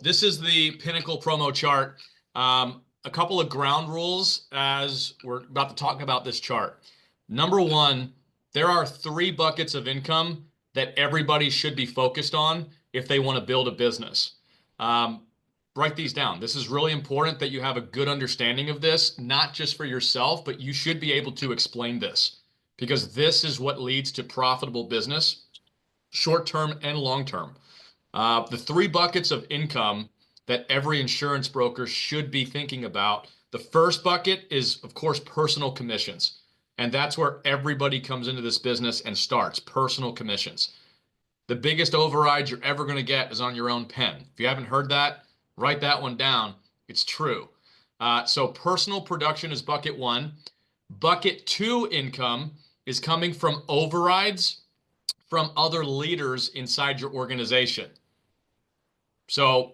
this is the Pinnacle promo chart. A couple of ground rules as we're about to talk about this chart. Number one, there are 3 buckets of income that everybody should be focused on if they want to build a business. Write these down. This is really important that you have a good understanding of this, not just for yourself, but you should be able to explain this because this is what leads to profitable business, short-term and long-term. The 3 buckets of income that every insurance broker should be thinking about. The first bucket is, of course, personal commissions. And that's where everybody comes into this business and starts, personal commissions. The biggest override you're ever going to get is on your own pen. If you haven't heard that, write that one down. It's true. So personal production is bucket 1. Bucket 2 income is coming from overrides from other leaders inside your organization. So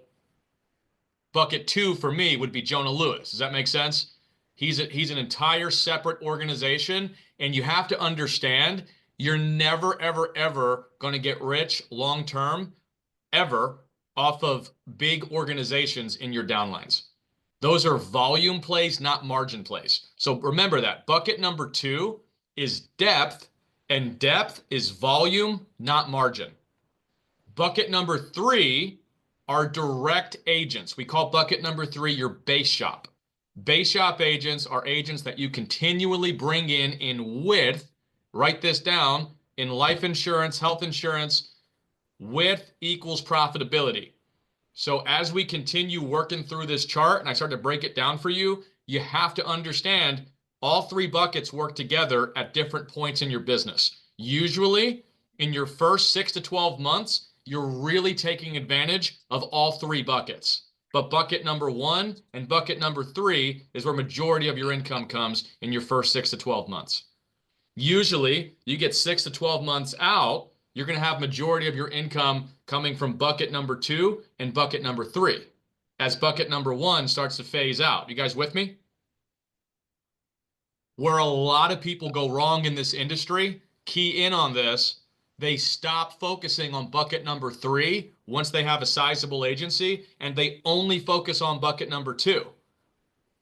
bucket 2 for me would be Jonah Lewis. Does that make sense? He's an entire separate organization, and you have to understand you're never, ever, ever going to get rich long term, ever, off of big organizations in your downlines. Those are volume plays, not margin plays. So remember that. Bucket number 2 is depth, and depth is volume, not margin. Bucket number 3 are direct agents. We call bucket number 3 your base shop. Base shop agents are agents that you continually bring in width. Write this down. In life insurance, health insurance, width equals profitability. So as we continue working through this chart and I start to break it down for you, you have to understand all 3 buckets work together at different points in your business. Usually in your first 6 to 12 months, you're really taking advantage of all 3 buckets. But bucket number 1 and bucket number 3 is where majority of your income comes in your first 6 to 12 months. Usually, you get 6 to 12 months out, you're going to have majority of your income coming from bucket number 2 and bucket number 3 as bucket number 1 starts to phase out. You guys with me? Where a lot of people go wrong in this industry, key in on this, they stop focusing on bucket number 3 once they have a sizable agency, and they only focus on bucket number 2.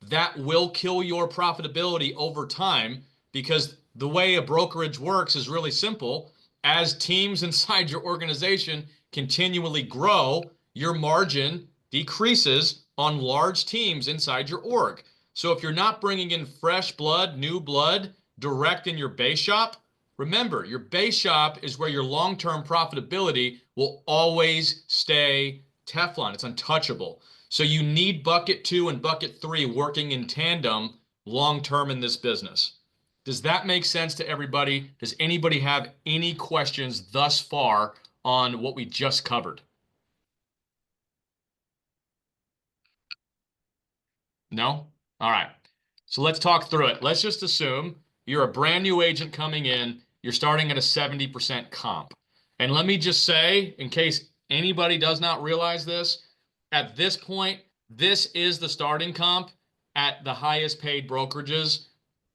That will kill your profitability over time because the way a brokerage works is really simple. As teams inside your organization continually grow, your margin decreases on large teams inside your org. So if you're not bringing in fresh blood, new blood, direct in your base shop, remember, your base shop is where your long-term profitability will always stay Teflon. It's untouchable. So you need bucket 2 and bucket 3 working in tandem long-term in this business. Does that make sense to everybody? Does anybody have any questions thus far on what we just covered? No? All right. So let's talk through it. Let's just assume you're a brand new agent coming in. You're starting at a 70% comp. And let me just say, in case anybody does not realize this, at this point, this is the starting comp at the highest paid brokerages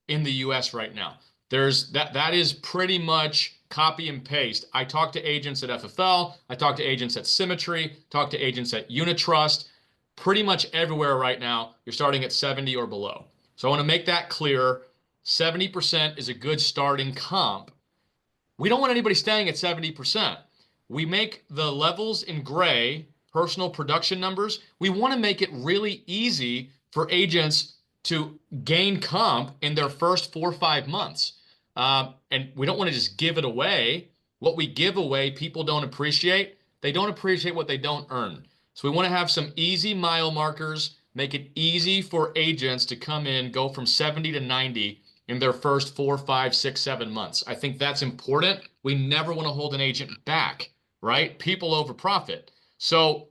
in the US right now. That is pretty much copy and paste. I talk to agents at FFL, I talk to agents at Symmetry, talk to agents at Unitrust. Pretty much everywhere right now, you're starting at 70 or below. So I want to make that clear. 70% is a good starting comp. We don't want anybody staying at 70%. We make the levels in gray, personal production numbers. We want to make it really easy for agents to gain comp in their first 4 or 5 months. And we don't want to just give it away. What we give away, people don't appreciate. They don't appreciate what they don't earn. So we want to have some easy mile markers, make it easy for agents to come in, go from 70 to 90 in their first 4, 5, 6, 7 months. I think that's important. We never want to hold an agent back, right? People over profit. So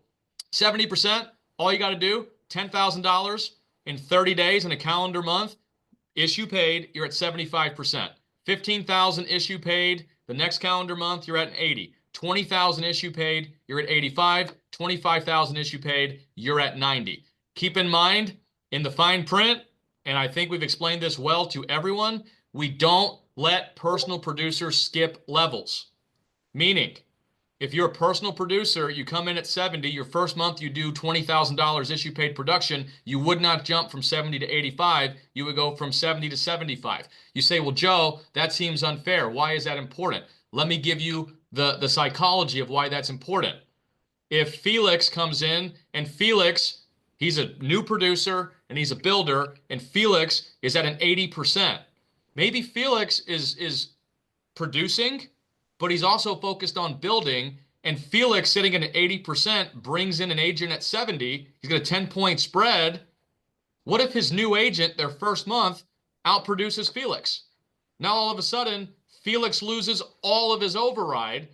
70%, all you got to do, $10,000 in 30 days in a calendar month, issue paid, you're at 75%. 15,000 issue paid, the next calendar month, you're at an 80. 20,000 issue paid, you're at 85. 25,000 issue paid, you're at 90. Keep in mind, in the fine print, and I think we've explained this well to everyone, we don't let personal producers skip levels. Meaning, If you're a personal producer, you come in at 70, your first month you do $20,000 issue paid production, you would not jump from 70 to 85, you would go from 70 to 75. You say, well, Joe, that seems unfair. Why is that important? Let me give you the psychology of why that's important. If Felix comes in and Felix, he's a new producer and he's a builder, and Felix is at an 80%. Maybe Felix is producing, but he's also focused on building. And Felix sitting at an 80% brings in an agent at 70. He's got a 10-point spread. What if his new agent, their first month, outproduces Felix? Now all of a sudden, Felix loses all of his override.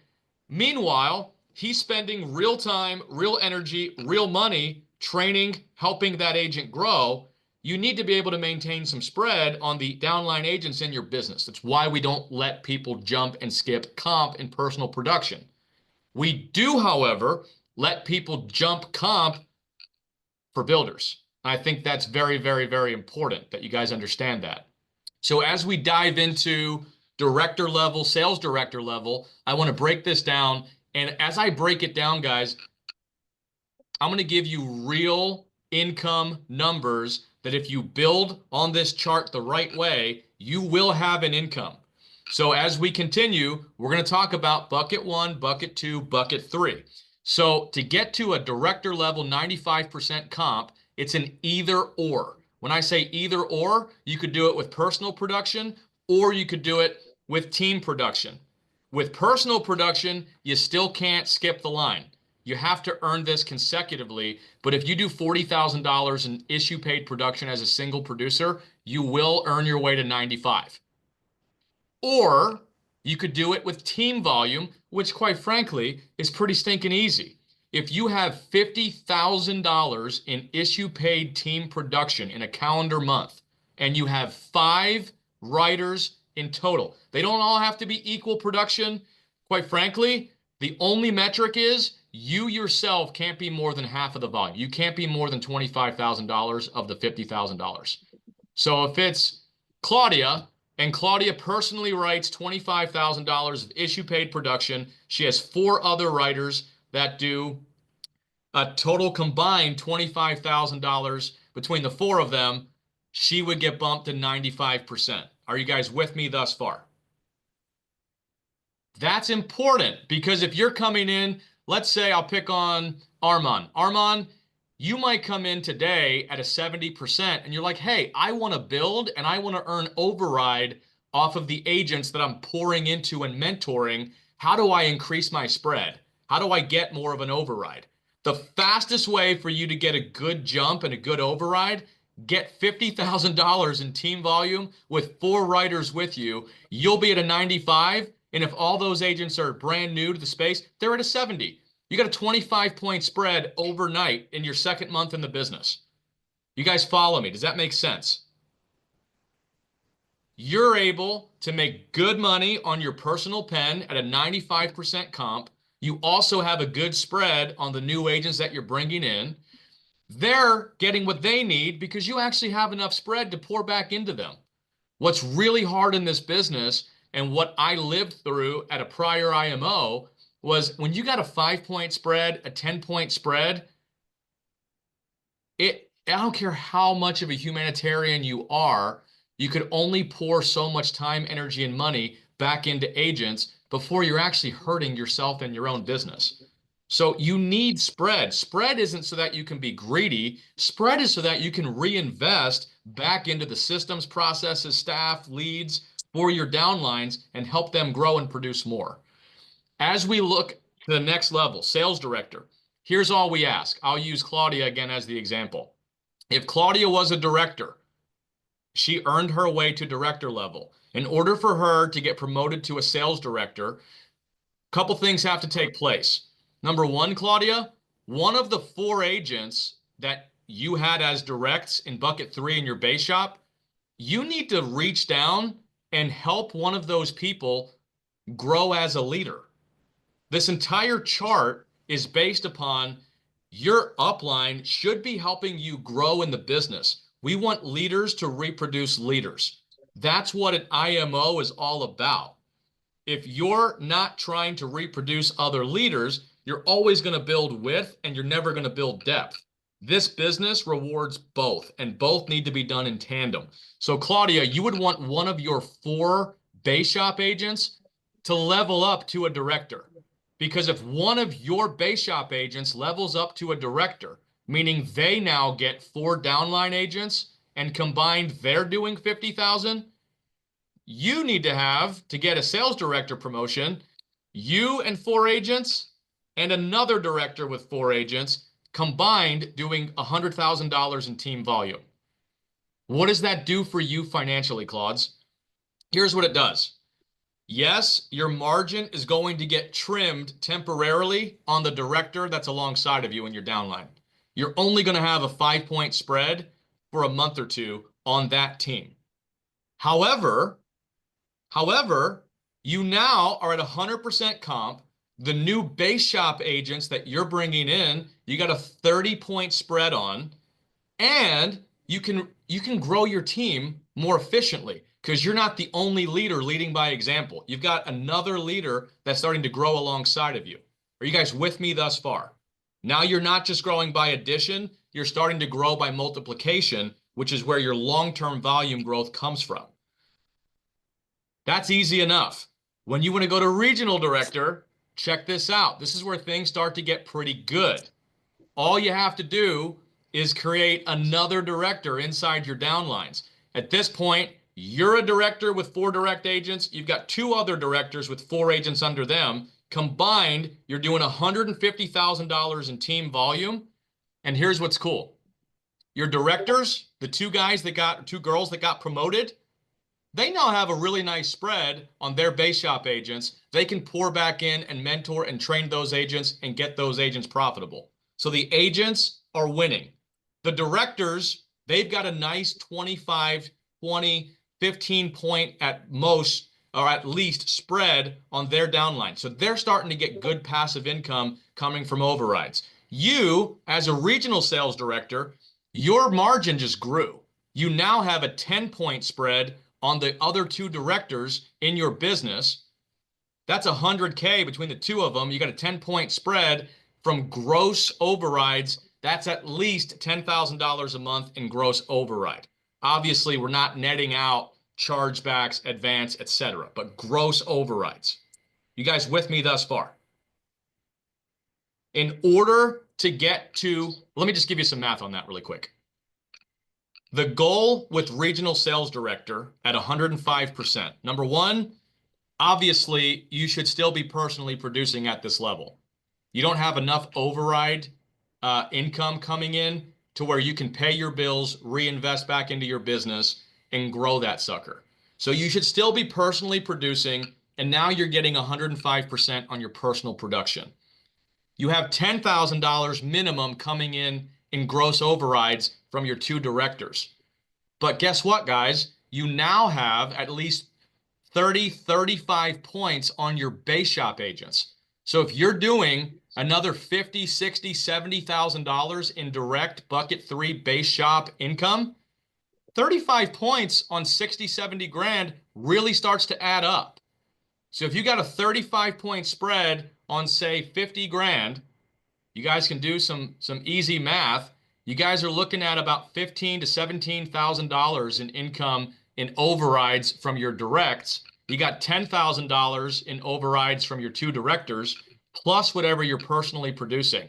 Meanwhile, he's spending real time, real energy, real money training, helping that agent grow. You need to be able to maintain some spread on the downline agents in your business. That's why we don't let people jump and skip comp in personal production. We do, however, let people jump comp for builders. I think that's very, very, very important that you guys understand that. So as we dive into director level, sales director level, I want to break this down. And as I break it down, guys, I'm going to give you real income numbers that if you build on this chart the right way, you will have an income. So as we continue, we're going to talk about bucket 1, bucket 2, bucket 3. So to get to a director level 95% comp, it's an either or. When I say either or, you could do it with personal production or you could do it with team production. With personal production, you still can't skip the line. You have to earn this consecutively, but if you do $40,000 in issue paid production as a single producer, you will earn your way to 95. Or you could do it with team volume, which quite frankly is pretty stinking easy. If you have $50,000 in issue paid team production in a calendar month, and you have 5 writers in total, they don't all have to be equal production. Quite frankly, the only metric is you yourself can't be more than half of the volume. You can't be more than $25,000 of the $50,000. So if it's Claudia, and Claudia personally writes $25,000 of issue paid production, she has 4 other writers that do a total combined $25,000 between the 4 of them, she would get bumped to 95%. Are you guys with me thus far? That's important because if you're coming in, let's say I'll pick on Armand. Armand, you might come in today at a 70% and you're like, hey, I want to build and I want to earn override off of the agents that I'm pouring into and mentoring. How do I increase my spread? How do I get more of an override? The fastest way for you to get a good jump and a good override, get $50,000 in team volume with 4 writers with you. You'll be at a 95. And if all those agents are brand new to the space, they're at a 70. You got a 25-point spread overnight in your second month in the business. You guys follow me? Does that make sense? You're able to make good money on your personal pen at a 95% comp. You also have a good spread on the new agents that you're bringing in. They're getting what they need because you actually have enough spread to pour back into them. What's really hard in this business and what I lived through at a prior IMO was when you got a 5-point spread, a 10-point spread, I don't care how much of a humanitarian you are, you could only pour so much time, energy, and money back into agents before you're actually hurting yourself and your own business. So you need spread. Spread isn't so that you can be greedy. Spread is so that you can reinvest back into the systems, processes, staff, leads for your downlines and help them grow and produce more. As we look to the next level, sales director, here's all we ask. I'll use Claudia again as the example. If Claudia was a director, she earned her way to director level. In order for her to get promoted to a sales director, a couple things have to take place. Number 1, Claudia, one of the 4 agents that you had as directs in bucket 3 in your base shop, you need to reach down and help one of those people grow as a leader. This entire chart is based upon your upline should be helping you grow in the business. We want leaders to reproduce leaders. That's what an IMO is all about. if you're not trying to reproduce other leaders, you're always going to build width and you're never going to build depth. This business rewards both, and both need to be done in tandem. So, Claudia, you would want one of your 4 base shop agents to level up to a director. Because if one of your base shop agents levels up to a director, meaning they now get 4 downline agents and combined they're doing 50,000, you need to have, to get a sales director promotion, you and 4 agents and another director with 4 agents combined doing $100,000 in team volume. What does that do for you financially, Claudes? Here's what it does. Yes, your margin is going to get trimmed temporarily on the director that's alongside of you in your downline. You're only going to have a 5-point spread for a month or 2 on that team. However, you now are at 100% comp. The new base shop agents that you're bringing in, you got a 30-point spread on, and you can grow your team more efficiently because you're not the only leader leading by example. You've got another leader that's starting to grow alongside of you. Are you guys with me thus far? Now you're not just growing by addition, you're starting to grow by multiplication, which is where your long-term volume growth comes from. That's easy enough. When you want to go to regional director, check this out. This is where things start to get pretty good. All you have to do is create another director inside your downlines. At this point, you're a director with 4 direct agents. You've got 2 other directors with 4 agents under them. Combined, you're doing $150,000 in team volume. And here's what's cool. Your directors, the 2 girls that got promoted, they now have a really nice spread on their base shop agents. They can pour back in and mentor and train those agents and get those agents profitable. So the agents are winning. The directors, they've got a nice 25, 20, 15 point at most, or at least, spread on their downline. So they're starting to get good passive income coming from overrides. You, as a regional sales director, your margin just grew. You now have a 10-point spread on the other 2 directors in your business. That's $100K between the 2 of them. You got a 10-point spread from gross overrides. That's at least $10,000 a month in gross override. Obviously, we're not netting out chargebacks, advance, etc., but gross overrides. You guys with me thus far? In order to get to, let me just give you some math on that really quick. The goal with regional sales director at 105%. Number 1, obviously, you should still be personally producing at this level. You don't have enough override income coming in to where you can pay your bills, reinvest back into your business, and grow that sucker. So you should still be personally producing, and now you're getting 105% on your personal production. You have $10,000 minimum coming in gross overrides from your 2 directors. But guess what, guys? You now have at least 30, 35 points on your base shop agents. So if you're doing another $50, $60, $70,000 in direct bucket 3 base shop income, 35 points on 60, 70 grand really starts to add up. So if you got a 35-point spread on, say, 50 grand, you guys can do some easy math. You guys are looking at about $15,000 to $17,000 in income in overrides from your directs. You got $10,000 in overrides from your 2 directors, plus whatever you're personally producing.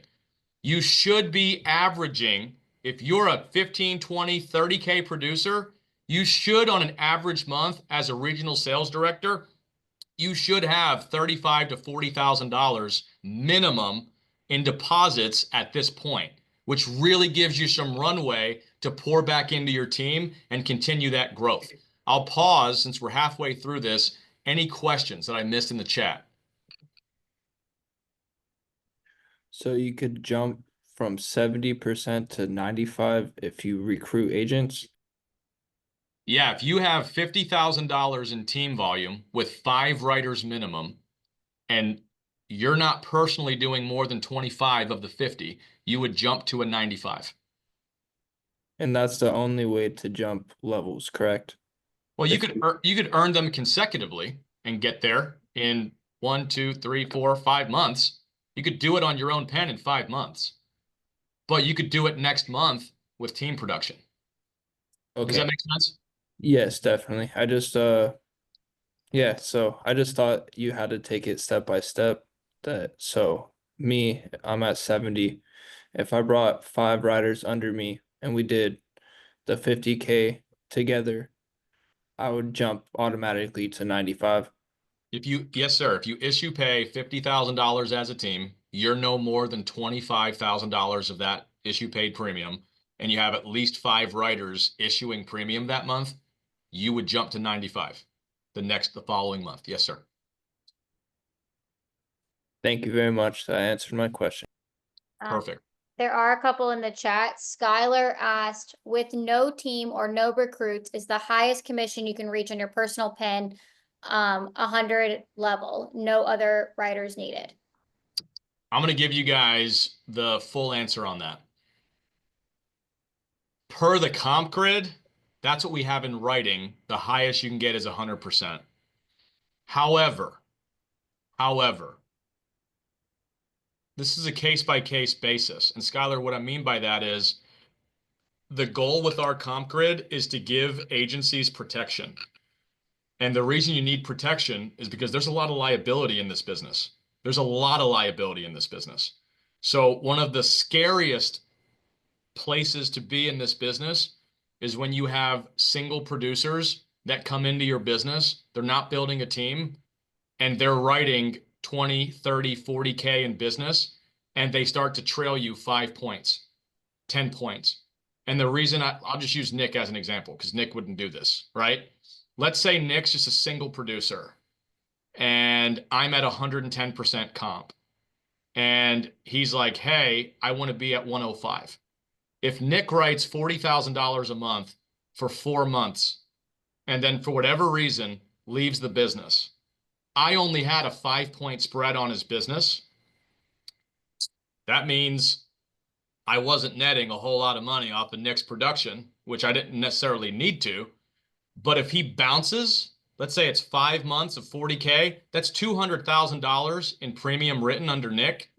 You should be averaging, if you're a 15, 20, 30K producer, you should, on an average month as a regional sales director, you should have $35,000 to $40,000 minimum in deposits at this point, which really gives you some runway to pour back into your team and continue that growth. I'll pause since we're halfway through this. Any questions that I missed in the chat? So you could jump from 70% to 95 if you recruit agents? Yeah, if you have $50,000 in team volume with 5 writers minimum, and you're not personally doing more than 25 of the 50, you would jump to a 95. And that's the only way to jump levels, correct? Well, you could earn them consecutively and get there. in 1, 2, 3, 4, 5 months. You could do it on your own pen in 5 months, but you could do it next month with team production. Does that Okay. make sense? Yes, definitely. Yeah, so I just thought you had to take it step by step. That so me, I'm at 70. If I brought five riders under me and we did the 50K together, I would jump automatically to 95. Yes, sir. If you issue pay $50,000 as a team, you're no more than $25,000 of that issue paid premium, and you have at least 5 writers issuing premium that month, you would jump to 95 the following month. Yes, sir. Thank you very much. That answered my question. Perfect. There are a couple in the chat. Skylar asked, with no team or no recruits, is the highest commission you can reach on your personal pen 100 level, no other writers needed? I'm going to give you guys the full answer on that. Per the comp grid, that's what we have in writing. The highest you can get is 100%. However, this is a case-by-case basis. And Skylar, what I mean by that is the goal with our comp grid is to give agencies protection. And the reason you need protection is because there's a lot of liability in this business. There's a lot of liability in this business. So one of the scariest places to be in this business is when you have single producers that come into your business. They're not building a team and they're writing 20, 30, 40K in business, and they start to trail you 5 points, 10 points. And the reason I'll just use Nick as an example because Nick wouldn't do this, right? Let's say Nick's just a single producer and I'm at 110% comp. And he's like, hey, I want to be at 105. If Nick writes $40,000 a month for 4 months and then for whatever reason leaves the business, I only had a 5-point spread on his business. That means I wasn't netting a whole lot of money off of Nick's production, which I didn't necessarily need to. But if he bounces, let's say it's 5 months of 40K, that's $200,000 in premium written under Nick.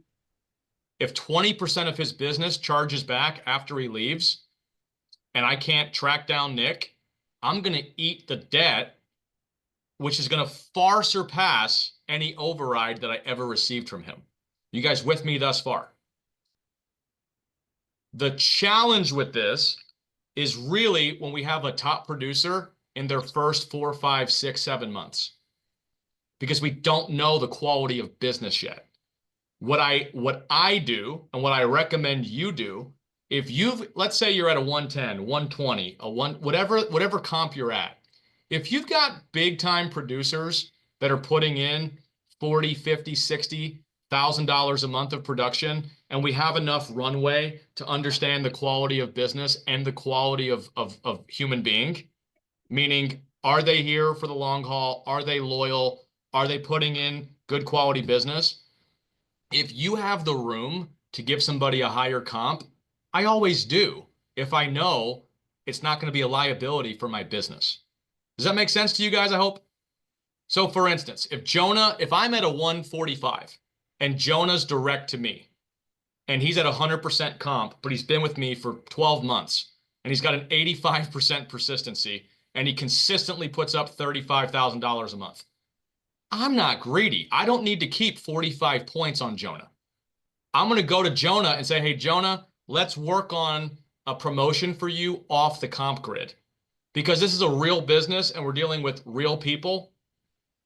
If 20% of his business charges back after he leaves and I can't track down Nick, I'm going to eat the debt, which is going to far surpass any override that I ever received from him. You guys with me thus far? The challenge with this is really when we have a top producer in their first 4, 5, 6, 7 months, because we don't know the quality of business yet. What I do and what I recommend you do, if let's say you're at a 110, 120, whatever comp you're at, if you've got big time producers that are putting in 40, 50, 60,000 a month of production, and we have enough runway to understand the quality of business and the quality of human being, meaning are they here for the long haul? Are they loyal? Are they putting in good quality business? If you have the room to give somebody a higher comp, I always do if I know it's not going to be a liability for my business. Does that make sense to you guys? I hope. So for instance, if I'm at a 145 and Jonah's direct to me and he's at 100% comp, but he's been with me for 12 months and he's got an 85% persistency and he consistently puts up $35,000 a month, I'm not greedy. I don't need to keep 45 points on Jonah. I'm going to go to Jonah and say, hey, Jonah, let's work on a promotion for you off the comp grid because this is a real business and we're dealing with real people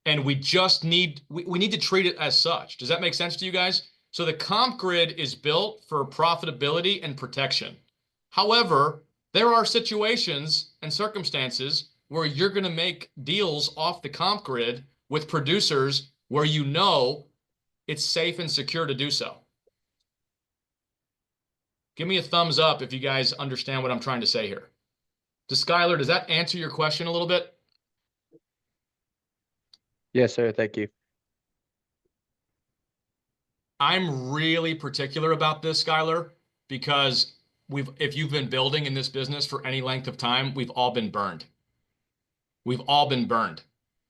and we need to treat it as such. Does that make sense to you guys? So the comp grid is built for profitability and protection. However, there are situations and circumstances where you're going to make deals off the comp grid with producers where you know it's safe and secure to do so. Give me a thumbs up if you guys understand what I'm trying to say here. Skylar, does that answer your question a little bit? Yes, sir. Thank you. I'm really particular about this, Skylar, because if you've been building in this business for any length of time, we've all been burned. We've all been burned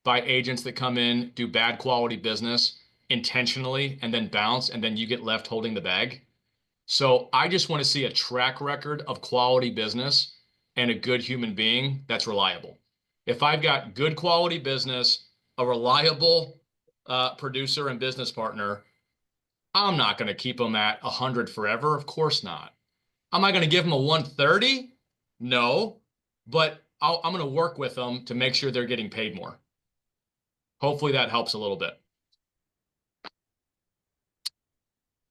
by agents that come in, do bad quality business intentionally, and then bounce, and then you get left holding the bag. So I just want to see a track record of quality business and a good human being that's reliable. If I've got good quality business, a reliable producer and business partner, I'm not going to keep them at 100 forever. Of course not. Am I going to give them a 130? No, but I'm going to work with them to make sure they're getting paid more. Hopefully that helps a little bit.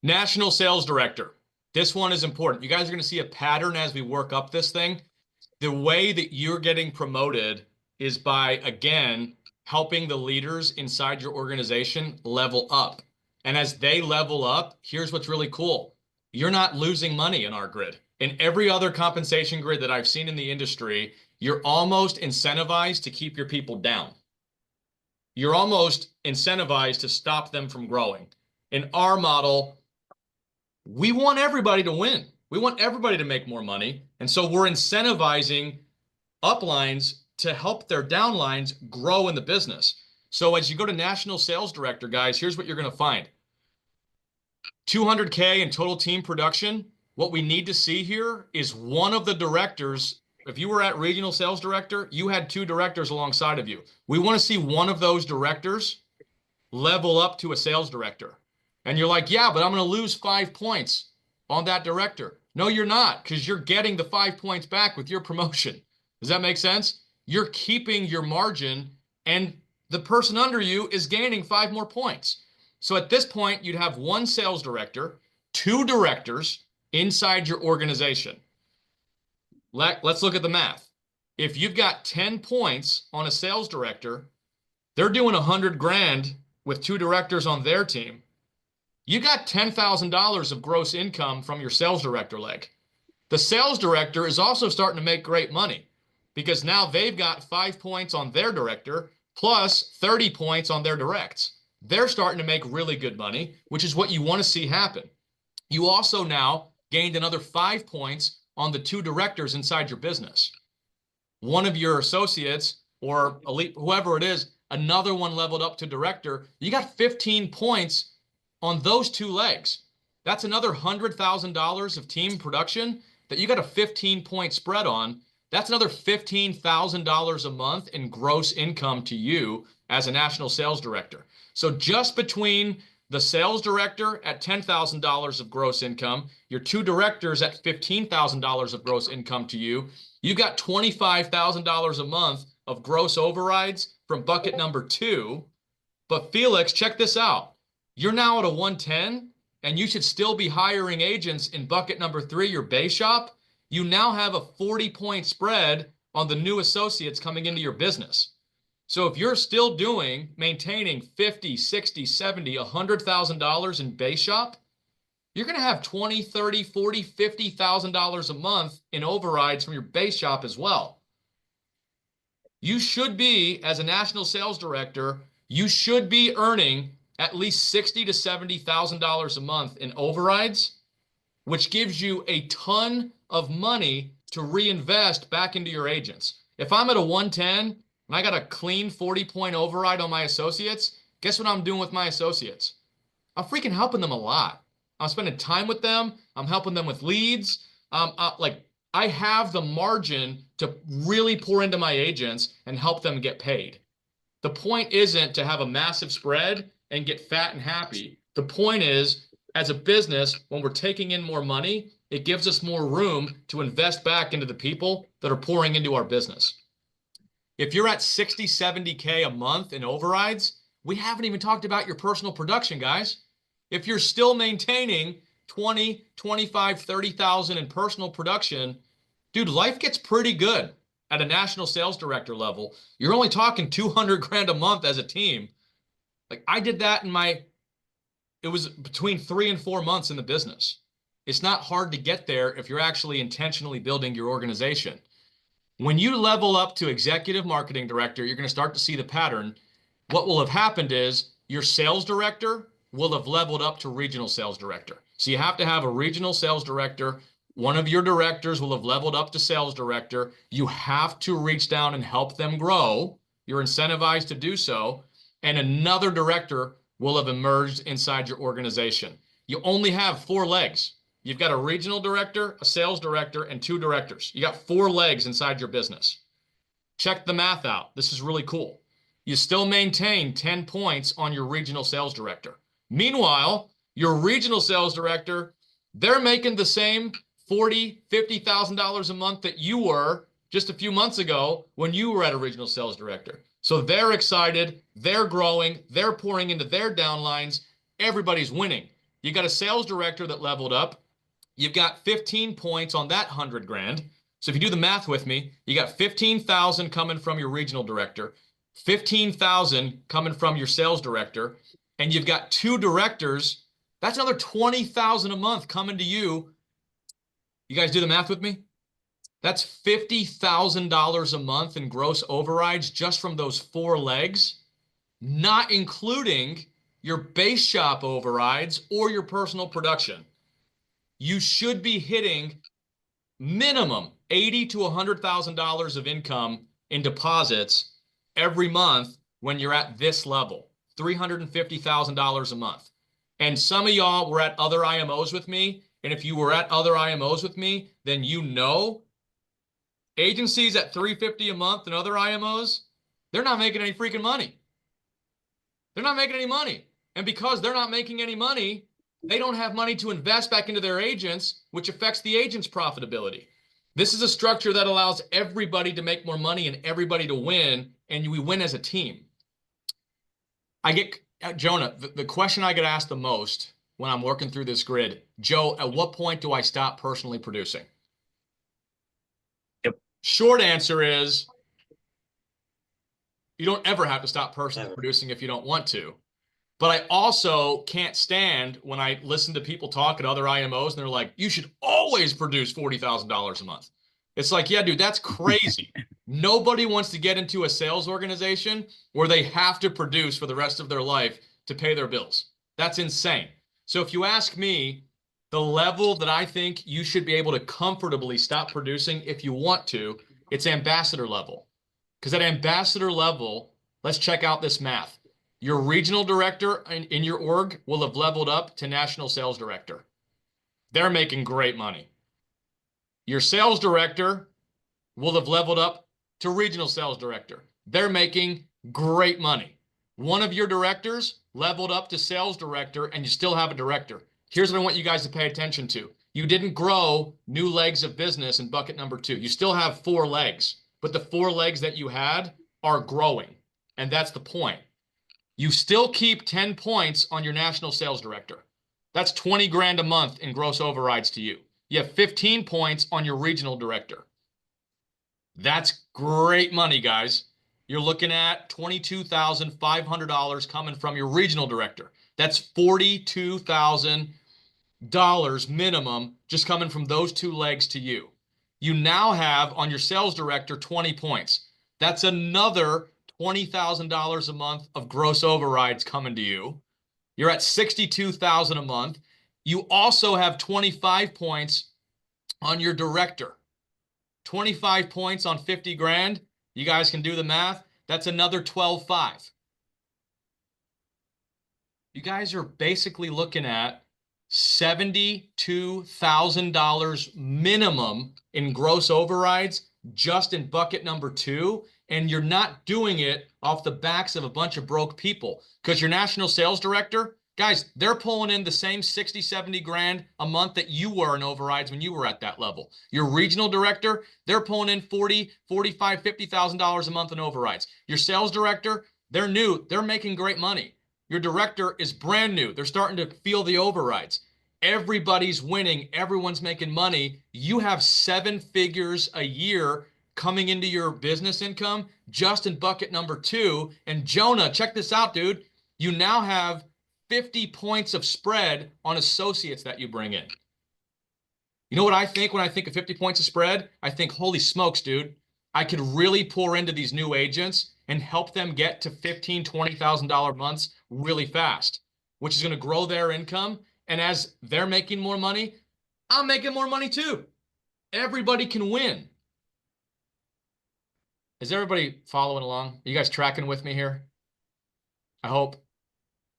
National Sales Director. This one is important. You guys are going to see a pattern as we work up this thing. The way that you're getting promoted is by, again, helping the leaders inside your organization level up. And as they level up, here's what's really cool. You're not losing money in our grid. In every other compensation grid that I've seen in the industry, you're almost incentivized to keep your people down. You're almost incentivized to stop them from growing. In our model, we want everybody to win. We want everybody to make more money. And so we're incentivizing uplines to help their downlines grow in the business. So as you go to National Sales Director, guys, here's what you're going to find. 200K in total team production. What we need to see here is one of the directors. If you were at Regional Sales Director, you had 2 directors alongside of you. We want to see one of those directors level up to a sales director. And you're like, yeah, but I'm going to lose 5 points on that director. No, you're not, because you're getting the 5 points back with your promotion. Does that make sense? You're keeping your margin, and the person under you is gaining 5 more points. So at this point, you'd have 1 sales director, 2 directors inside your organization. Let's look at the math. If you've got 10 points on a sales director, they're doing 100 grand with 2 directors on their team. You got $10,000 of gross income from your sales director leg. The sales director is also starting to make great money because now they've got 5 points on their director plus 30 points on their directs. They're starting to make really good money, which is what you want to see happen. You also now gained another 5 points on the 2 directors inside your business. One of your associates or elite, whoever it is, another one leveled up to director. You got 15 points on those 2 legs. That's another $100,000 of team production that you got a 15-point spread on. That's another $15,000 a month in gross income to you as a national sales director. So just between the sales director at $10,000 of gross income, your 2 directors at $15,000 of gross income to you, you got $25,000 a month of gross overrides from bucket number 2. But Felix, check this out. You're now at a 110, and you should still be hiring agents in bucket number 3, your base shop. You now have a 40-point spread on the new associates coming into your business. So if you're still maintaining $50,000, $60,000, $70,000, $100,000 in base shop, you're going to have $20,000, $30,000, $40,000, $50,000 a month in overrides from your base shop as well. You should be, as a national sales director, you should be earning at least $60,000 to $70,000 a month in overrides, which gives you a ton of money to reinvest back into your agents. If I'm at a 110 and I got a clean 40-point override on my associates, guess what I'm doing with my associates? I'm freaking helping them a lot. I'm spending time with them. I'm helping them with leads. I have the margin to really pour into my agents and help them get paid. The point isn't to have a massive spread and get fat and happy. The point is, as a business, when we're taking in more money, it gives us more room to invest back into the people that are pouring into our business. If you're at 60, 70K a month in overrides, we haven't even talked about your personal production, guys. If you're still maintaining 20, 25, 30,000 in personal production, dude, life gets pretty good at a national sales director level. You're only talking 200 grand a month as a team. Like I did that it was between 3 and 4 months in the business. It's not hard to get there if you're actually intentionally building your organization. When you level up to executive marketing director, you're going to start to see the pattern. What will have happened is your sales director will have leveled up to regional sales director. So you have to have a regional sales director. One of your directors will have leveled up to sales director. You have to reach down and help them grow. You're incentivized to do so, and another director will have emerged inside your organization. You only have 4 legs. You've got a regional director, a sales director, and 2 directors. You got 4 legs inside your business. Check the math out. This is really cool. You still maintain 10 points on your regional sales director. Meanwhile, your regional sales director, they're making the same $40,000, $50,000 a month that you were just a few months ago when you were at a regional sales director. So they're excited, they're growing, they're pouring into their downlines. Everybody's winning. You got a sales director that leveled up. You've got 15 points on that 100 grand. So if you do the math with me, you got 15,000 coming from your regional director, 15,000 coming from your sales director, and you've got 2 directors. That's another 20,000 a month coming to you. You guys do the math with me? That's $50,000 a month in gross overrides just from those 4 legs, not including your base shop overrides or your personal production. You should be hitting minimum $80,000 to $100,000 of income in deposits every month when you're at this level, $350,000 a month. And some of y'all were at other IMOs with me. And if you were at other IMOs with me, then you know agencies at $350 a month and other IMOs, they're not making any freaking money. They're not making any money. And because they're not making any money, they don't have money to invest back into their agents, which affects the agent's profitability. This is a structure that allows everybody to make more money and everybody to win, and we win as a team. I get, Jonah, the question I get asked the most when I'm working through this grid, Joe, at what point do I stop personally producing? Yep. Short answer is you don't ever have to stop personally producing if you don't want to. But I also can't stand when I listen to people talk at other IMOs and they're like, you should always produce $40,000 a month. It's like, yeah, dude, that's crazy. Nobody wants to get into a sales organization where they have to produce for the rest of their life to pay their bills. That's insane. So if you ask me, the level that I think you should be able to comfortably stop producing if you want to, it's ambassador level. Because at ambassador level, let's check out this math. Your regional director in your org will have leveled up to national sales director. They're making great money. Your sales director will have leveled up to regional sales director. They're making great money. One of your directors leveled up to sales director, and you still have a director. Here's what I want you guys to pay attention to. You didn't grow new legs of business in bucket number 2. You still have 4 legs, but the 4 legs that you had are growing, and that's the point. You still keep 10 points on your national sales director. That's 20 grand a month in gross overrides to you. You have 15 points on your regional director. That's great money, guys. You're looking at $22,500 coming from your regional director. That's $42,000 minimum just coming from those 2 legs to you. You now have on your sales director 20 points. That's another $20,000 a month of gross overrides coming to you. You're at $62,000 a month. You also have 25 points on your director. 25 points on 50 grand. You guys can do the math. That's another 12,500. You guys are basically looking at $72,000 minimum in gross overrides just in bucket number 2. And you're not doing it off the backs of a bunch of broke people, because your national sales director, guys, they're pulling in the same 60, 70 grand a month that you were in overrides when you were at that level. Your regional director, they're pulling in $40,000, $45,000, $50,000 a month in overrides. Your sales director, they're new. They're making great money. Your director is brand new. They're starting to feel the overrides. Everybody's winning. Everyone's making money. You have 7 figures a year coming into your business income just in bucket number 2. And Jonah, check this out, dude. You now have 50 points of spread on associates that you bring in. You know what I think when I think of 50 points of spread? I think, holy smokes, dude. I could really pour into these new agents and help them get to $15,000, $20,000 months really fast, which is going to grow their income. And as they're making more money, I'm making more money too. Everybody can win. Is everybody following along? Are you guys tracking with me here? I hope.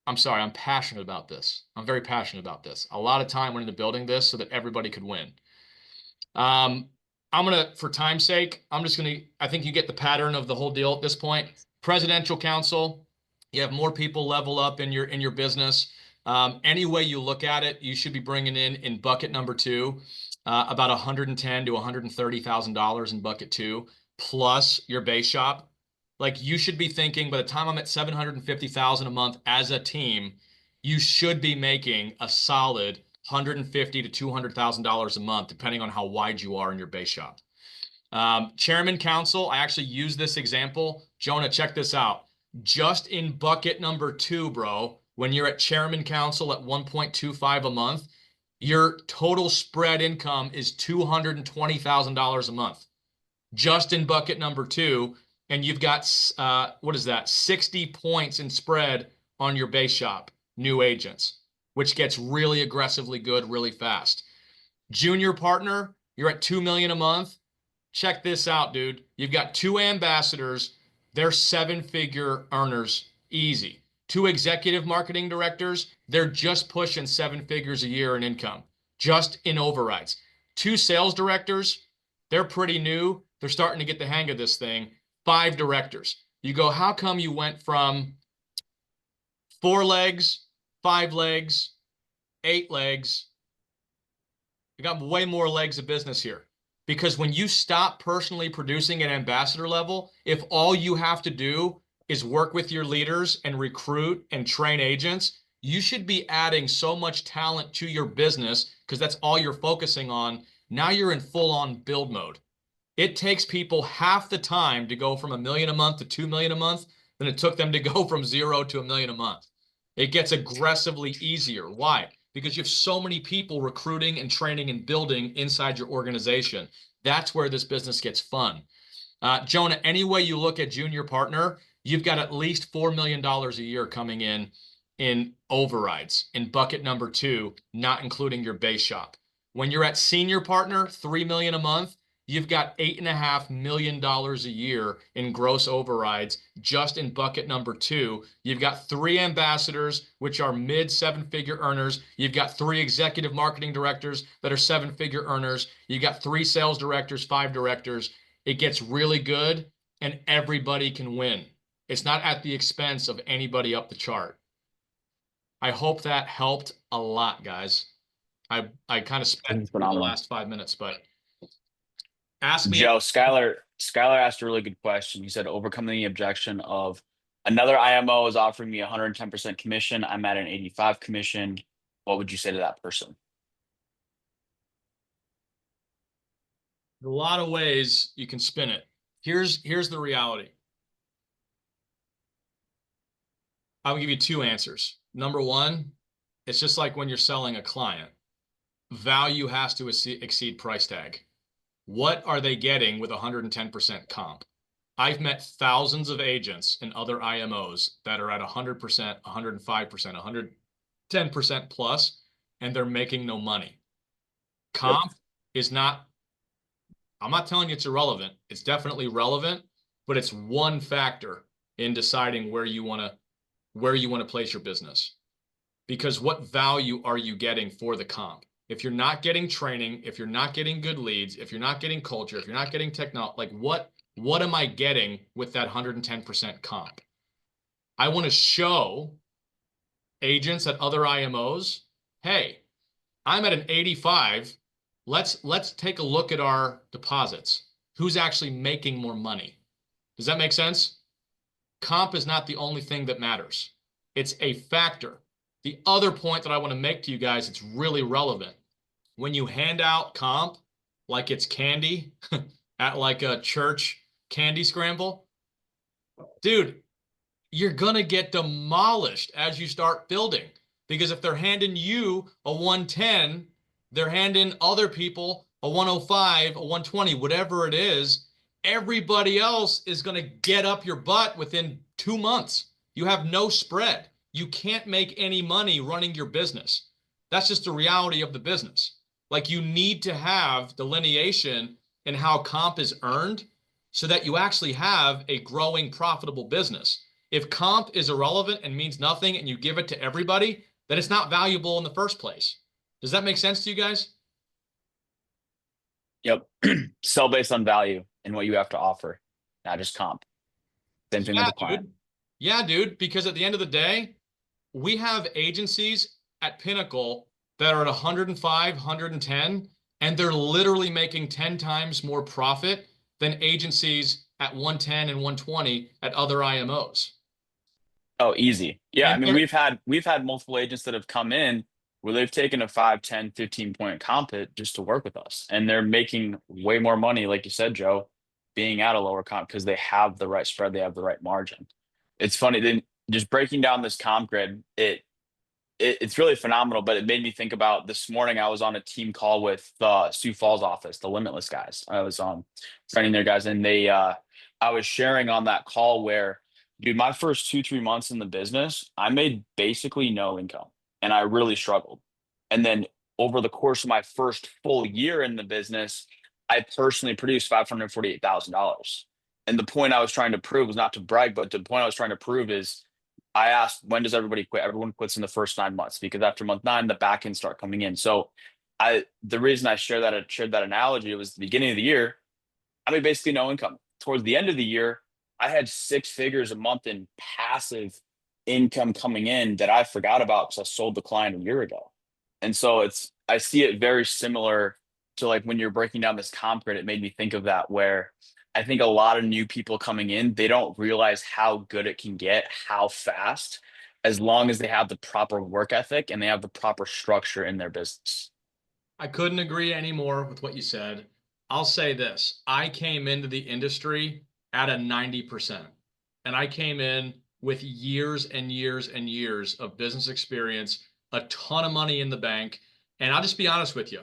I'm sorry, I'm passionate about this. I'm very passionate about this. A lot of time went into building this so that everybody could win. I'm gonna, for time's sake, I think you get the pattern of the whole deal at this point. Presidential council, you have more people level up in your business. Any way you look at it, you should be bringing in bucket number two, about $110,000 to $130,000 in bucket two, plus your base shop. Like you should be thinking by the time I'm at 750,000 a month as a team, you should be making a solid $150,000 to $200,000 a month, depending on how wide you are in your base shop. Chairman council, I actually use this example. Jonah, check this out. Just in bucket number two, bro, when you're at chairman council at 1.25 a month, your total spread income is $220,000 a month. Just in bucket number two, and you've got, what is that? 60 points in spread on your base shop, new agents, which gets really aggressively good really fast. Junior partner, you're at 2 million a month. Check this out, dude. You've got 2 ambassadors. They're 7-figure earners, easy. 2 executive marketing directors, they're just pushing 7 figures a year in income, just in overrides. 2 sales directors, they're pretty new. They're starting to get the hang of this thing. 5 directors. You go, how come you went from 4 legs, 5 legs, 8 legs? You got way more legs of business here. Because when you stop personally producing at ambassador level, if all you have to do is work with your leaders and recruit and train agents, you should be adding so much talent to your business because that's all you're focusing on. Now you're in full-on build mode. It takes people half the time to go from $1 million a month to $2 million a month than it took them to go from 0 to $1 million a month. It gets aggressively easier. Why? Because you have so many people recruiting and training and building inside your organization. That's where this business gets fun. Jonah, any way you look at junior partner, you've got at least $4 million a year coming in overrides in bucket number 2, not including your base shop. When you're at senior partner, $3 million a month, you've got $8.5 million a year in gross overrides just in bucket number 2. You've got 3 ambassadors, which are mid 7-figure earners. You've got 3 executive marketing directors that are 7-figure earners. You've got 3 sales directors, 5 directors. It gets really good and everybody can win. It's not at the expense of anybody up the chart. I hope that helped a lot, guys. I kind of spent the last 5 minutes, but ask me. Joe, Skylar asked a really good question. He said, overcoming the objection of another IMO is offering me 110% commission. I'm at an 85 commission. What would you say to that person? A lot of ways you can spin it. Here's the reality. I'll give you 2 answers. Number 1, it's just like when you're selling a client. Value has to exceed price tag. What are they getting with 110% comp? I've met thousands of agents and other IMOs that are at 100%, 105%, 110% plus, and they're making no money. Comp is not, I'm not telling you it's irrelevant. It's definitely relevant, but it's one factor in deciding where you want to place your business. Because what value are you getting for the comp? If you're not getting training, if you're not getting good leads, if you're not getting culture, if you're not getting technology, like what am I getting with that 110% comp? I want to show agents at other IMOs, hey, I'm at an 85. Let's take a look at our deposits. Who's actually making more money? Does that make sense? Comp is not the only thing that matters. It's a factor. The other point that I want to make to you guys, it's really relevant. When you hand out comp like it's candy at like a church candy scramble, dude, you're going to get demolished as you start building. Because if they're handing you a 110, they're handing other people a 105, a 120, whatever it is, everybody else is going to get up your butt within 2 months. You have no spread. You can't make any money running your business. That's just the reality of the business. Like you need to have delineation in how comp is earned so that you actually have a growing, profitable business. If comp is irrelevant and means nothing and you give it to everybody, then it's not valuable in the first place. Does that make sense to you guys? Yep. Sell based on value and what you have to offer, not just comp. Same thing with the client. Dude. Yeah, dude, because at the end of the day, we have agencies at Pinnacle that are at 105, 110, and they're literally making 10 times more profit than agencies at 110 and 120 at other IMOs. Oh, easy. Yeah. I And mean, we've had multiple agents that have come in where they've taken a 5, 10, 15 point comp hit just to work with us. And they're making way more money, like you said, Joe, being at a lower comp because they have the right spread, they have the right margin. It's funny, then just breaking down this comp grid, it's really phenomenal, but it made me think about this morning. I was on a team call with the Sioux Falls office, the Limitless guys. I was training their guys, and I was sharing on that call where, dude, my first 2, 3 months in the business, I made basically no income, and I really struggled. And then over the course of my first full year in the business, I personally produced $548,000. And the point I was trying to prove was not to brag, but the point I was trying to prove is I asked, when does everybody quit? Everyone quits in the first 9 months because after month 9, the back end start coming in. So the reason I shared that analogy, it was the beginning of the year. I made basically no income. Towards the end of the year, I had 6 figures a month in passive income coming in that I forgot about because I sold the client a year ago. And so I see it very similar to like when you're breaking down this comp grid, it made me think of that where I think a lot of new people coming in, they don't realize how good it can get, how fast, as long as they have the proper work ethic and they have the proper structure in their business. I couldn't agree anymore with what you said. I'll say this. I came into the industry at a 90%, and I came in with years and years and years of business experience, a ton of money in the bank. And I'll just be honest with you.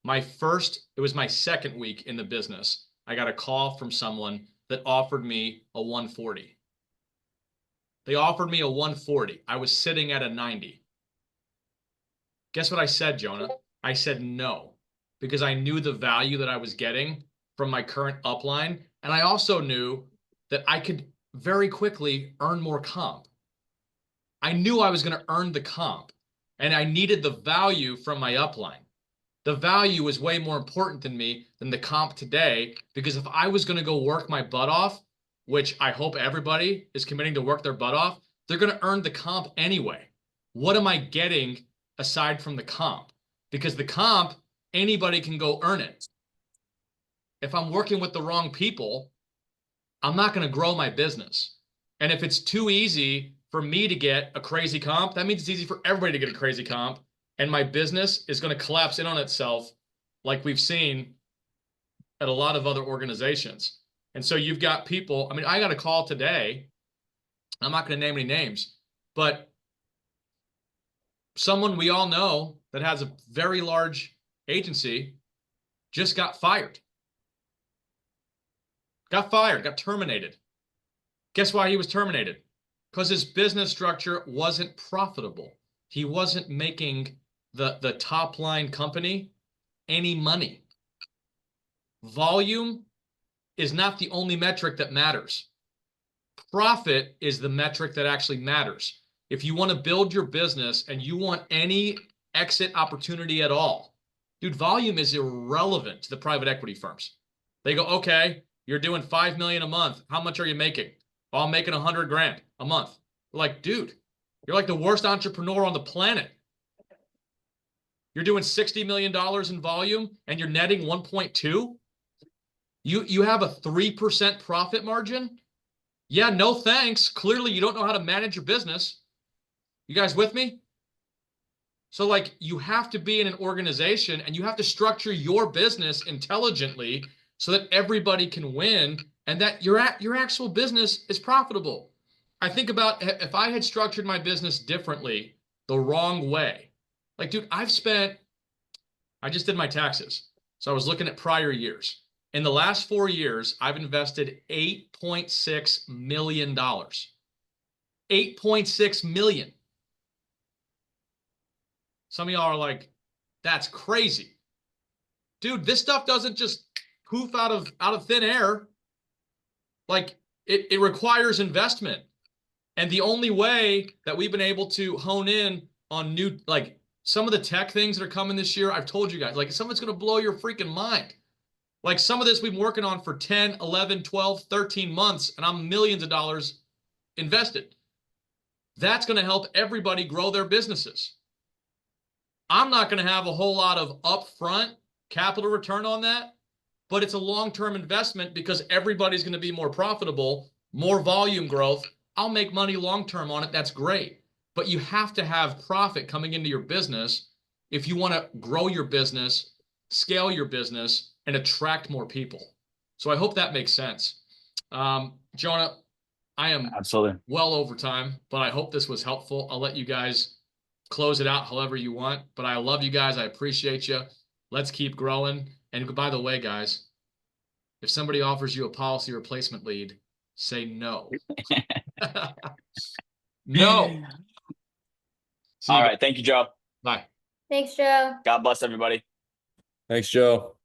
It was my second week in the business. I got a call from someone that offered me a 140. They offered me a 140. I was sitting at a 90. Guess what I said, Jonah? I said no, because I knew the value that I was getting from my current upline. And I also knew that I could very quickly earn more comp. I knew I was going to earn the comp, and I needed the value from my upline. The value was way more important than the comp today, because if I was going to go work my butt off, which I hope everybody is committing to work their butt off, they're going to earn the comp anyway. What am I getting aside from the comp? Because the comp, anybody can go earn it. If I'm working with the wrong people, I'm not going to grow my business. And if it's too easy for me to get a crazy comp, that means it's easy for everybody to get a crazy comp. And my business is going to collapse in on itself like we've seen at a lot of other organizations. And so you've got people, I mean, I got a call today. I'm not going to name any names, but someone we all know that has a very large agency just got fired. Got terminated. Guess why he was terminated? Because his business structure wasn't profitable. He wasn't making the top line company any money. Volume is not the only metric that matters. Profit is the metric that actually matters. If you want to build your business and you want any exit opportunity at all, dude, volume is irrelevant to the private equity firms. They go, okay, you're doing 5 million a month. How much are you making? Oh, I'm making 100 grand a month. Like, dude, you're like the worst entrepreneur on the planet. You're doing $60 million in volume and you're netting 1.2. You have a 3% profit margin? Yeah, no thanks. Clearly, you don't know how to manage your business. You guys with me? So, like, you have to be in an organization and you have to structure your business intelligently so that everybody can win and that your actual business is profitable. I think about if I had structured my business differently, the wrong way. Like, dude, I just did my taxes. So I was looking at prior years. In the last 4 years, I've invested $8.6 million. $8.6 million. Some of y'all are like, that's crazy. Dude, this stuff doesn't just poof out of thin air. Like it requires investment. And the only way that we've been able to hone in on new, like some of the tech things that are coming this year, I've told you guys, like some of it's going to blow your freaking mind. Like some of this we've been working on for 10, 11, 12, 13 months, and I'm millions of dollars invested. That's going to help everybody grow their businesses. I'm not going to have a whole lot of upfront capital return on that, but it's a long-term investment because everybody's going to be more profitable, more volume growth. I'll make money long-term on it. That's great. But you have to have profit coming into your business if you want to grow your business, scale your business, and attract more people. So I hope that makes sense. Jonah, I am Absolutely. well over time, but I hope this was helpful. I'll let you guys close it out however you want, but I love you guys. I appreciate you. Let's keep growing. And by the way, guys, if somebody offers you a policy replacement lead, say no. No. See you All guys. right. Thank you, Joe. Bye. Thanks, Joe. God bless everybody. Thanks, Joe.